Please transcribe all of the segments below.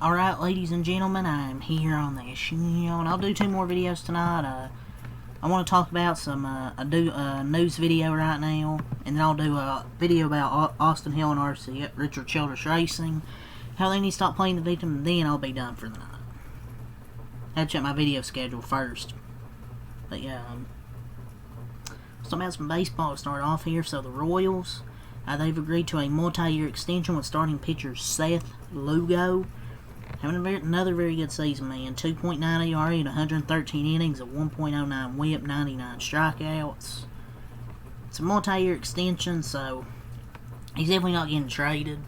Alright, ladies and gentlemen, I'm here on the show, and I'll do 2 more videos tonight. I want to talk about I do a news video right now, and then I'll do a video about Austin Hill and RC Richard Childress Racing, how they need to stop playing the victim, and then I'll be done for the night. I had to check my video schedule first. But yeah, talking about some baseball to start off here. So the Royals, they've agreed to a multi-year extension with starting pitcher Seth Lugo. Having another very good season, man. 2.9 ERA in 113 innings, a 1.09 whip, 99 strikeouts. It's a multi-year extension, so he's definitely not getting traded.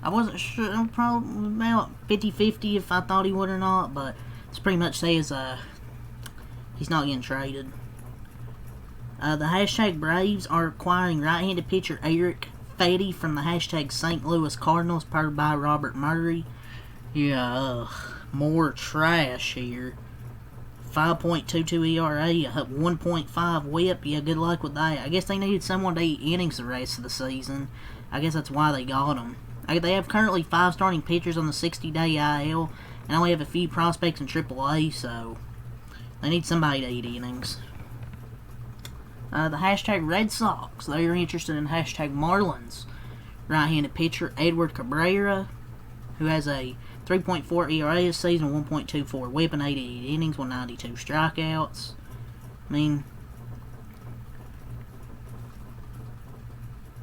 I wasn't sure, I'm probably about 50-50 if I thought he would or not, but it's pretty much says he's not getting traded. The hashtag Braves are acquiring right-handed pitcher Eric Fetty from the hashtag St. Louis Cardinals, powered by Robert Murray. Yeah, more trash here. 5.22 ERA, 1.5 whip. Yeah, good luck with that. I guess they needed someone to eat innings the rest of the season. I guess that's why they got him. They have currently 5 starting pitchers on the 60-day IL, and only have a few prospects in AAA, so they need somebody to eat innings. The hashtag Red Sox, they are interested in hashtag Marlins right-handed pitcher Edward Cabrera, who has a 3.4 ERA this season, 1.24 whip in 88 innings, 192 strikeouts. I mean,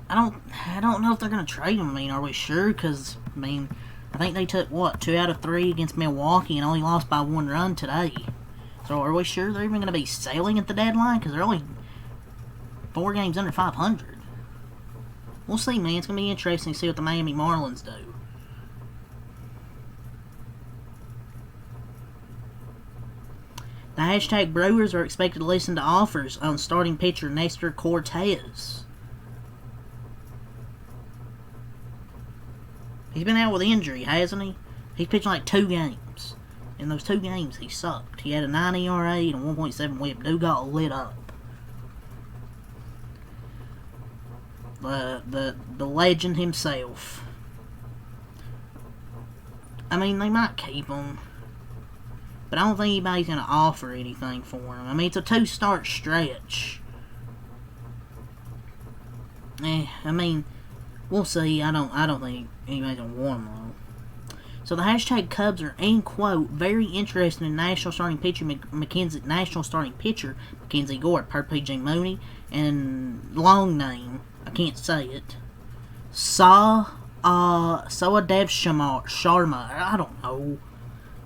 I don't know if they're going to trade him. I mean, are we sure? Because, I mean, I think they took, 2 out of 3 against Milwaukee and only lost by 1 run today. So are we sure they're even going to be sailing at the deadline? Because they're only 4 games under 500. We'll see, man. It's going to be interesting to see what the Miami Marlins do. The hashtag Brewers are expected to listen to offers on starting pitcher Nestor Cortez. He's been out with injury, hasn't he? He's pitched like 2 games. In those 2 games, he sucked. He had a 9 ERA and a 1.7 whip. Dude got lit up. The legend himself. I mean, they might keep him, but I don't think anybody's going to offer anything for him. I mean, it's a 2-start stretch. I mean, we'll see. I don't think anybody's going to want him, though. So the hashtag Cubs are, in quote, very interested in national starting pitcher Mackenzie Gore, per PG Mooney, and long name, I can't say it, Sawadev Sharma. I don't know.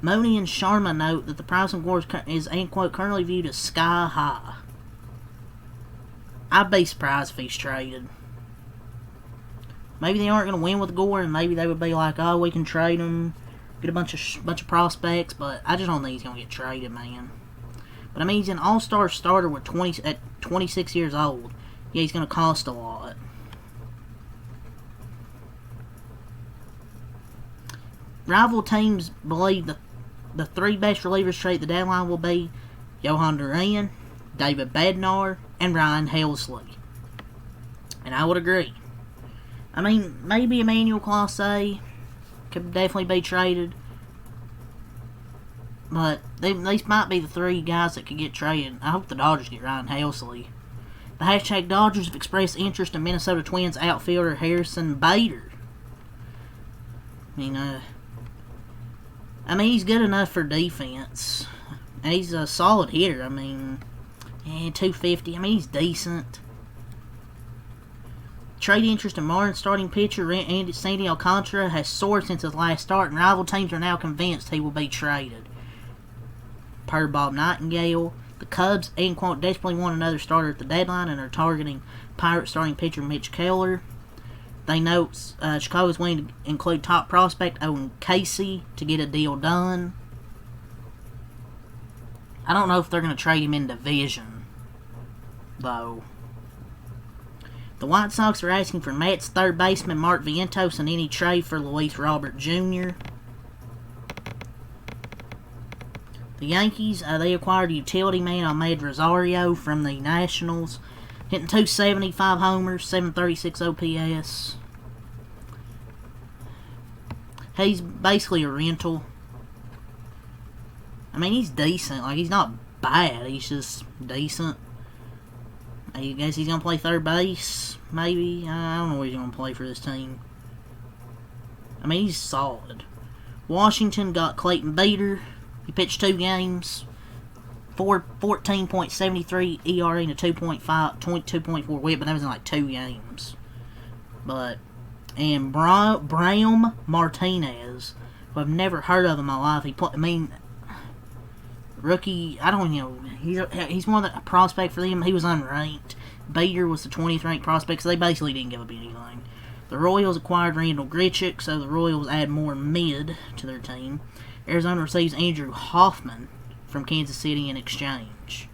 Mooney and Sharma note that the price of Gore is, in quote, currently viewed as sky high. I'd be surprised if he's traded. Maybe they aren't going to win with Gore, and maybe they would be like, oh, we can trade him, get a bunch of prospects, but I just don't think he's going to get traded, man. But I mean, he's an all-star starter at 26 years old. Yeah, he's going to cost a lot. Rival teams believe the 3 best relievers trade at the deadline will be Johan Duran, David Bednar, and Ryan Helsley. And I would agree. I mean, maybe Emmanuel Clase could definitely be traded, but these might be the 3 guys that could get traded. I hope the Dodgers get Ryan Helsley. The hashtag Dodgers have expressed interest in Minnesota Twins outfielder Harrison Bader. I mean, he's good enough for defense. And he's a solid hitter. I mean, 250. I mean, he's decent. Trade interest in Marlins starting pitcher Sandy Alcantara has soared since his last start, and rival teams are now convinced he will be traded. Per Bob Nightingale, the Cubs, in quote, desperately want another starter at the deadline and are targeting Pirates starting pitcher Mitch Keller. They note Chicago is willing to include top prospect Owen Casey to get a deal done. I don't know if they're going to trade him in division, though. The White Sox are asking for Mets third baseman Mark Vientos and any trade for Luis Robert Jr. The Yankees, they acquired a utility man Ahmed Rosario from the Nationals, hitting 275 homers, 736 OPS. He's basically a rental. I mean, he's decent. Like, he's not bad. He's just decent. I guess he's going to play third base, maybe. I don't know what he's going to play for this team. I mean, he's solid. Washington got Clayton Beeter. He pitched 2 games. 14.73 ERA and a 2.4 whip, but that was in like 2 games. And Braum Martinez, who I've never heard of in my life. Rookie, I don't know. He's more than a prospect for them. He was unranked. Beeter was the 20th ranked prospect, so they basically didn't give up anything. The Royals acquired Randall Grichuk, so the Royals add more mid to their team. Arizona receives Andrew Hoffman from Kansas City in exchange.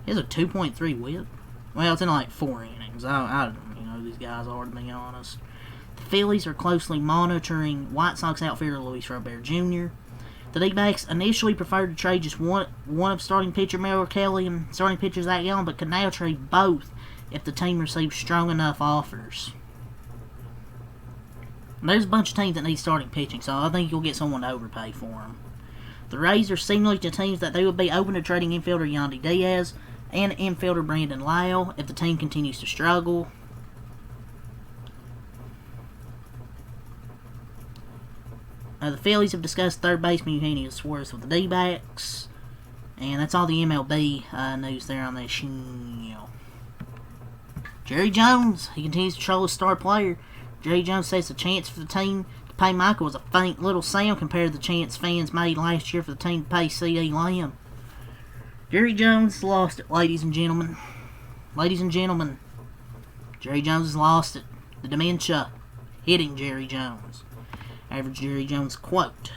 He has a 2.3 whip. Well, it's in like 4 innings. I don't know who these guys are, to be honest. The Phillies are closely monitoring White Sox outfielder Luis Robert Jr. The D-backs initially preferred to trade just one of starting pitcher Merrill Kelly and starting pitcher Zach Gallen, but could now trade both if the team receives strong enough offers. There's a bunch of teams that need starting pitching, so I think you'll get someone to overpay for them. The Rays are signaling to teams that they will be open to trading infielder Yandy Diaz and infielder Brandon Lau if the team continues to struggle. The Phillies have discussed third baseman Eugenio Suarez with the D-backs. And that's all the MLB news there on that show. Jerry Jones, he continues to control his star player. Jerry Jones says the chance for the team to pay Michael was a faint little sound compared to the chance fans made last year for the team to pay C.D. Lamb. Jerry Jones lost it, ladies and gentlemen. Ladies and gentlemen, Jerry Jones has lost it. The dementia hitting Jerry Jones. Average Jerry Jones quote.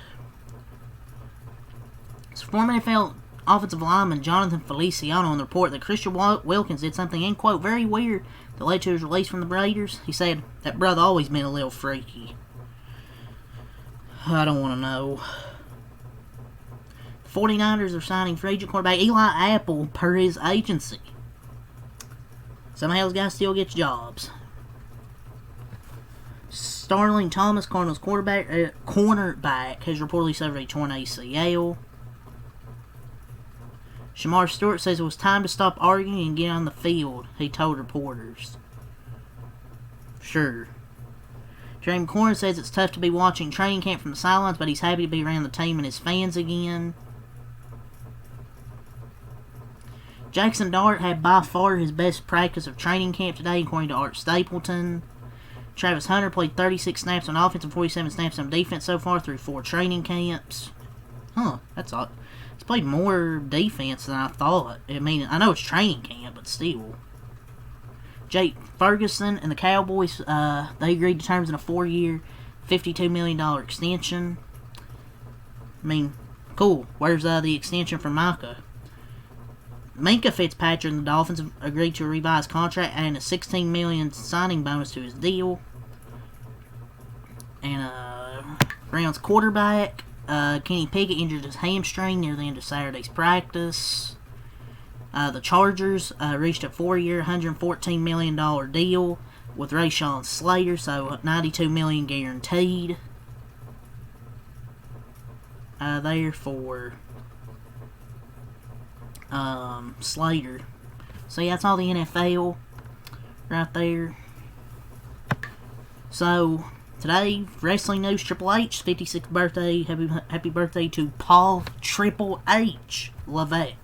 So former NFL offensive lineman Jonathan Feliciano on the report that Christian Wilkins did something, in quote, very weird that led to his release from the Raiders. He said, that brother always been a little freaky. I don't want to know. The 49ers are signing free agent quarterback Eli Apple per his agency. Somehow those guys still get jobs. Starling Thomas, Cardinals cornerback, has reportedly suffered a torn ACL. Shamar Stewart says it was time to stop arguing and get on the field, he told reporters. Sure. Jerry McLaurin says it's tough to be watching training camp from the sidelines, but he's happy to be around the team and his fans again. Jackson Dart had by far his best practice of training camp today, according to Art Stapleton. Travis Hunter played 36 snaps on offense and 47 snaps on defense so far through 4 training camps. That's odd. He's played more defense than I thought. I mean, I know it's training camp, but still. Jake Ferguson and the Cowboys, they agreed to terms in a 4-year, $52 million extension. I mean, cool. Where's the extension from Micah? Minkah Fitzpatrick and the Dolphins have agreed to a revised contract, adding a $16 million signing bonus to his deal. And Browns quarterback Kenny Pickett injured his hamstring near the end of Saturday's practice. The Chargers reached a 4-year, $114 million deal with Rashawn Slater, so $92 million guaranteed. There for Slater. So yeah, that's all the NFL right there. So today, wrestling news: Triple H's 56th birthday. Happy birthday to Paul Triple H Levesque.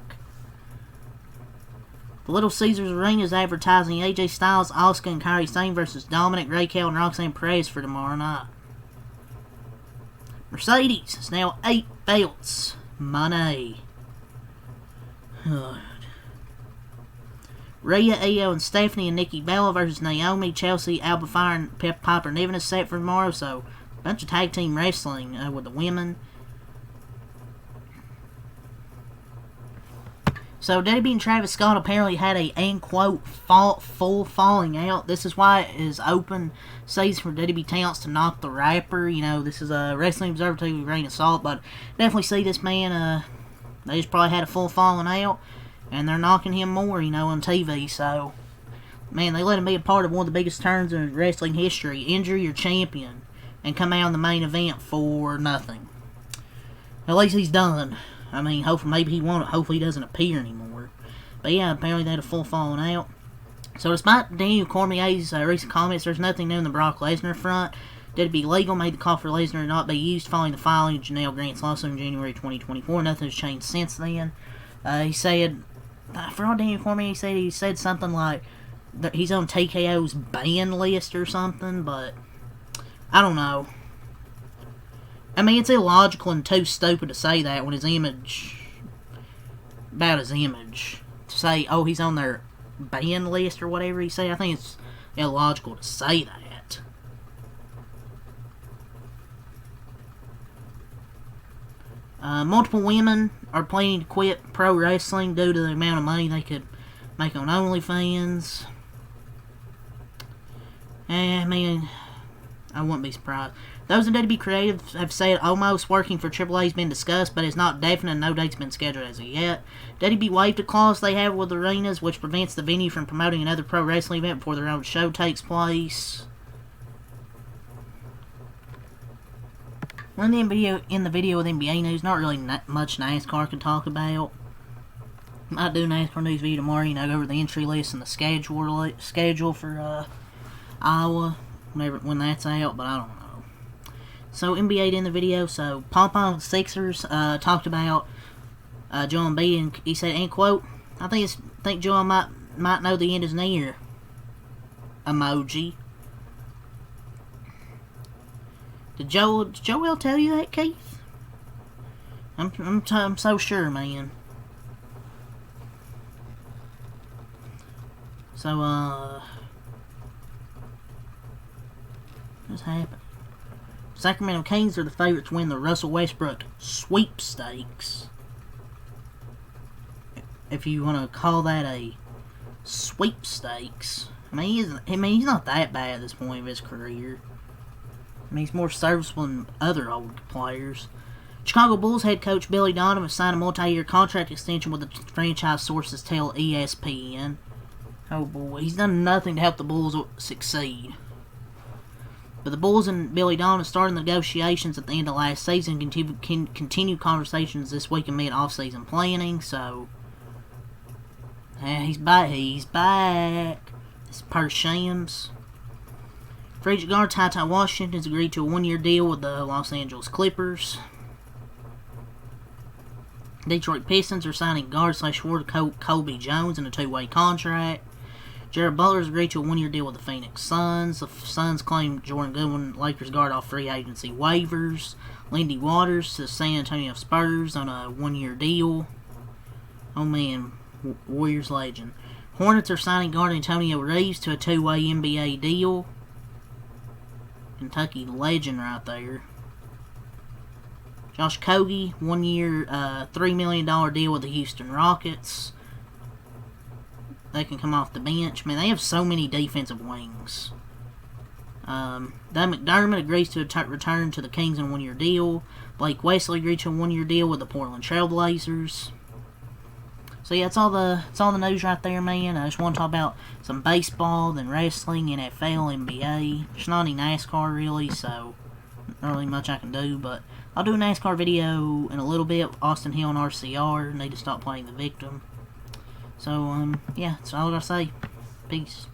The Little Caesars Arena is advertising AJ Styles, Asuka, and Kairi Sane versus Dominic, Raquel, and Roxanne Perez for tomorrow night. Mercedes is now 8 belts. Money. Rhea, Io, and Stephanie and Nikki Bella versus Naomi, Chelsea, Alba Fire, and Piper Niven is set for tomorrow. So, a bunch of tag team wrestling with the women. So, Daddy B and Travis Scott apparently had a, end quote, full falling out. This is why it is open season for Daddy B Talents to knock the rapper. You know, this is a Wrestling Observer with a grain of salt, but definitely see this man, they just probably had a full falling out, and they're knocking him more, you know, on TV. So, man, they let him be a part of one of the biggest turns in wrestling history. Injure your champion. and come out in the main event for nothing. At least he's done. I mean, hopefully, maybe he won't. Hopefully, he doesn't appear anymore. But yeah, apparently they had a full falling out. So despite Daniel Cormier's recent comments, there's nothing new in the Brock Lesnar front. Did it be legal? Made the call for Lesnar to not be used following the filing of Janelle Grant's lawsuit in January 2024. Nothing has changed since then. He said, for all Daniel Cormier, he said something like that he's on TKO's ban list or something, but I don't know. I mean, it's illogical and too stupid to say that when his image, about his image, to say, oh, he's on their ban list or whatever he said. I think it's illogical to say that. Multiple women are planning to quit pro wrestling due to the amount of money they could make on OnlyFans. I mean, I wouldn't be surprised. Those in WWE Creative have said almost working for AAA has been discussed, but it's not definite and no date's been scheduled as of yet. WWE waived a clause they have with arenas, which prevents the venue from promoting another pro wrestling event before their own show takes place. In the video with NBA news, not really much NASCAR can talk about. Might do NASCAR news video tomorrow, go over the entry list and the schedule for Iowa, when that's out, but I don't know. So NBA in the video, so Pom-Pom Sixers talked about Joel Embiid, and he said, and quote, I think Joel might know the end is near. Emoji. Did Joel tell you that, Keith? I'm so sure, man. So, what's happening? Sacramento Kings are the favorites to win the Russell Westbrook sweepstakes. If you want to call that a sweepstakes. I mean, he's not that bad at this point of his career. I mean, he's more serviceable than other old players. Chicago Bulls head coach Billy Donovan signed a multi-year contract extension with the franchise, sources tell ESPN. Oh boy, he's done nothing to help the Bulls succeed. But the Bulls and Billy Donovan started negotiations at the end of last season and continue conversations this week amid off-season planning, so he's back. It's per Shams. Free agent guard Ty Washington has agreed to a one-year deal with the Los Angeles Clippers. Detroit Pistons are signing guard/forward Colby Jones in a two-way contract. Jared Butler has agreed to a one-year deal with the Phoenix Suns. The Suns claim Jordan Goodwin, Lakers guard, off free agency waivers. Lindy Waters to the San Antonio Spurs on a one-year deal. Oh man, Warriors legend. Hornets are signing guard Antonio Reeves to a two-way NBA deal. Kentucky legend right there. Josh Okogie, 1 year, $3 million deal with the Houston Rockets. They can come off the bench. Man, they have so many defensive wings. Doug McDermott agrees to return to the Kings on a 1 year deal. Blake Wesley agreed to a 1 year deal with the Portland Trailblazers. So yeah, it's all the news right there, man. I just want to talk about some baseball, then wrestling, NFL, NBA. There's not any NASCAR really, so not really much I can do. But I'll do a NASCAR video in a little bit. Austin Hill and RCR need to stop playing the victim. So yeah, that's all I gotta say. Peace.